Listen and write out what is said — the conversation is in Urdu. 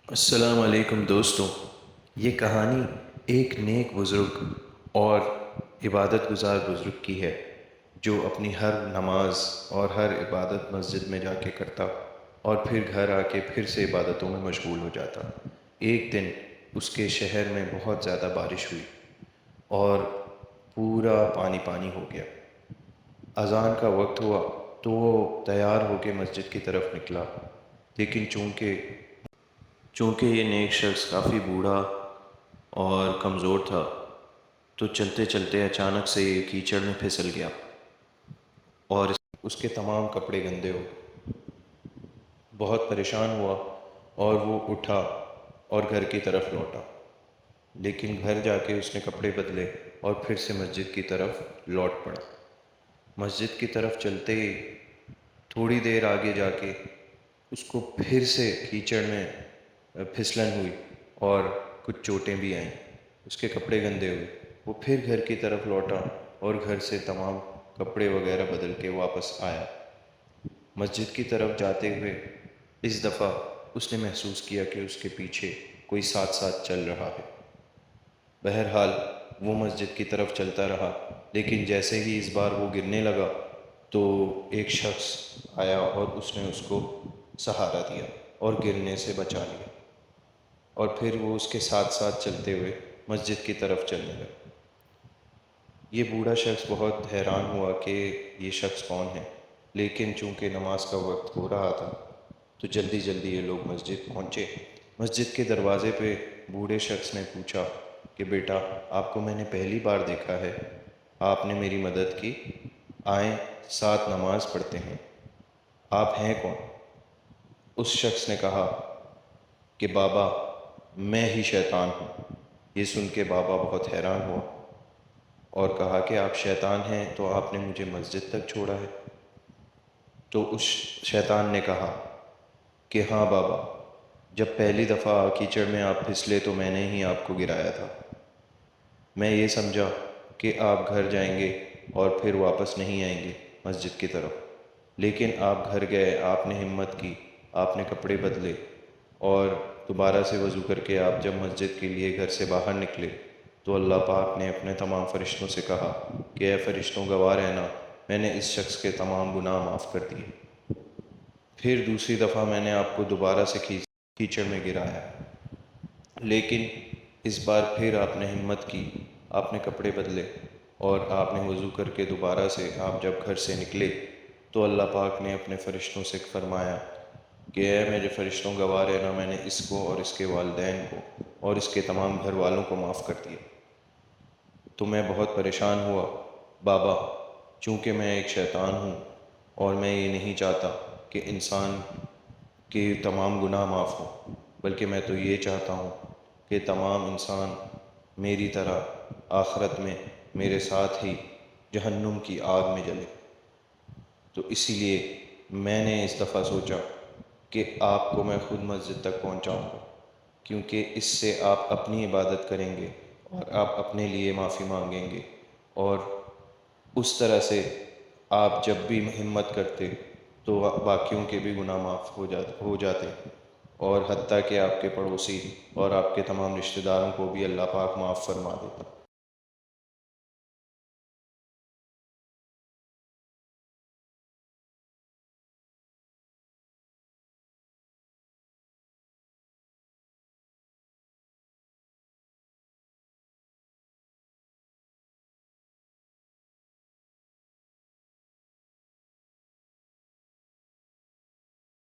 السلام علیکم دوستوں، یہ کہانی ایک نیک بزرگ اور عبادت گزار بزرگ کی ہے جو اپنی ہر نماز اور ہر عبادت مسجد میں جا کے کرتا اور پھر گھر آ کے پھر سے عبادتوں میں مشغول ہو جاتا۔ ایک دن اس کے شہر میں بہت زیادہ بارش ہوئی اور پورا پانی پانی ہو گیا۔ اذان کا وقت ہوا تو وہ تیار ہو کے مسجد کی طرف نکلا، لیکن چونکہ یہ نیک شخص کافی بوڑھا اور کمزور تھا تو چلتے چلتے اچانک سے یہ کیچڑ میں پھسل گیا اور اس کے تمام کپڑے گندے ہو گئے۔ بہت پریشان ہوا اور وہ اٹھا اور گھر کی طرف لوٹا، لیکن گھر جا کے اس نے کپڑے بدلے اور پھر سے مسجد کی طرف لوٹ پڑا۔ مسجد کی طرف چلتے ہی تھوڑی دیر آگے جا کے اس کو پھر سے کیچڑ میں پھسلن ہوئی اور کچھ چوٹیں بھی آئیں، اس کے کپڑے گندے ہوئے۔ وہ پھر گھر کی طرف لوٹا اور گھر سے تمام کپڑے وغیرہ بدل کے واپس آیا۔ مسجد کی طرف جاتے ہوئے اس دفعہ اس نے محسوس کیا کہ اس کے پیچھے کوئی ساتھ ساتھ چل رہا ہے۔ بہرحال وہ مسجد کی طرف چلتا رہا، لیکن جیسے ہی اس بار وہ گرنے لگا تو ایک شخص آیا اور اس نے اس کو سہارا دیا اور گرنے سے بچا لیا، اور پھر وہ اس کے ساتھ ساتھ چلتے ہوئے مسجد کی طرف چلنے لگا۔ یہ بوڑھا شخص بہت حیران ہوا کہ یہ شخص کون ہے، لیکن چونکہ نماز کا وقت ہو رہا تھا تو جلدی جلدی یہ لوگ مسجد پہنچے۔ مسجد کے دروازے پہ بوڑھے شخص نے پوچھا کہ بیٹا، آپ کو میں نے پہلی بار دیکھا ہے، آپ نے میری مدد کی، آئیں ساتھ نماز پڑھتے ہیں، آپ ہیں کون؟ اس شخص نے کہا کہ بابا، میں ہی شیطان ہوں۔ یہ سن کے بابا بہت حیران ہوا اور کہا کہ آپ شیطان ہیں تو آپ نے مجھے مسجد تک چھوڑا ہے؟ تو اس شیطان نے کہا کہ ہاں بابا، جب پہلی دفعہ کیچڑ میں آپ پھسلے تو میں نے ہی آپ کو گرایا تھا۔ میں یہ سمجھا کہ آپ گھر جائیں گے اور پھر واپس نہیں آئیں گے مسجد کی طرف، لیکن آپ گھر گئے، آپ نے ہمت کی، آپ نے کپڑے بدلے اور دوبارہ سے وضو کر کے آپ جب مسجد کے لیے گھر سے باہر نکلے تو اللہ پاک نے اپنے تمام فرشتوں سے کہا کہ اے فرشتوں گواہ رہنا، میں نے اس شخص کے تمام گناہ معاف کر دیے۔ پھر دوسری دفعہ میں نے آپ کو دوبارہ سے کیچڑ میں گرایا، لیکن اس بار پھر آپ نے ہمت کی، آپ نے کپڑے بدلے اور آپ نے وضو کر کے دوبارہ سے آپ جب گھر سے نکلے تو اللہ پاک نے اپنے فرشتوں سے فرمایا کہ اے میرے فرشتوں گواہ رہنا، میں نے اس کو اور اس کے والدین کو اور اس کے تمام گھر والوں کو معاف کر دیا۔ تو میں بہت پریشان ہوا بابا، چونکہ میں ایک شیطان ہوں اور میں یہ نہیں چاہتا کہ انسان کے تمام گناہ معاف ہوں، بلکہ میں تو یہ چاہتا ہوں کہ تمام انسان میری طرح آخرت میں میرے ساتھ ہی جہنم کی آگ میں جلے۔ تو اسی لیے میں نے اس دفعہ سوچا کہ آپ کو میں خود مسجد تک پہنچاؤں گا، کیونکہ اس سے آپ اپنی عبادت کریں گے اور آپ اپنے لیے معافی مانگیں گے، اور اس طرح سے آپ جب بھی ہمت کرتے تو باقیوں کے بھی گناہ معاف ہو جاتے، اور حتیٰ کہ آپ کے پڑوسی اور آپ کے تمام رشتہ داروں کو بھی اللہ پاک معاف فرما دیتا۔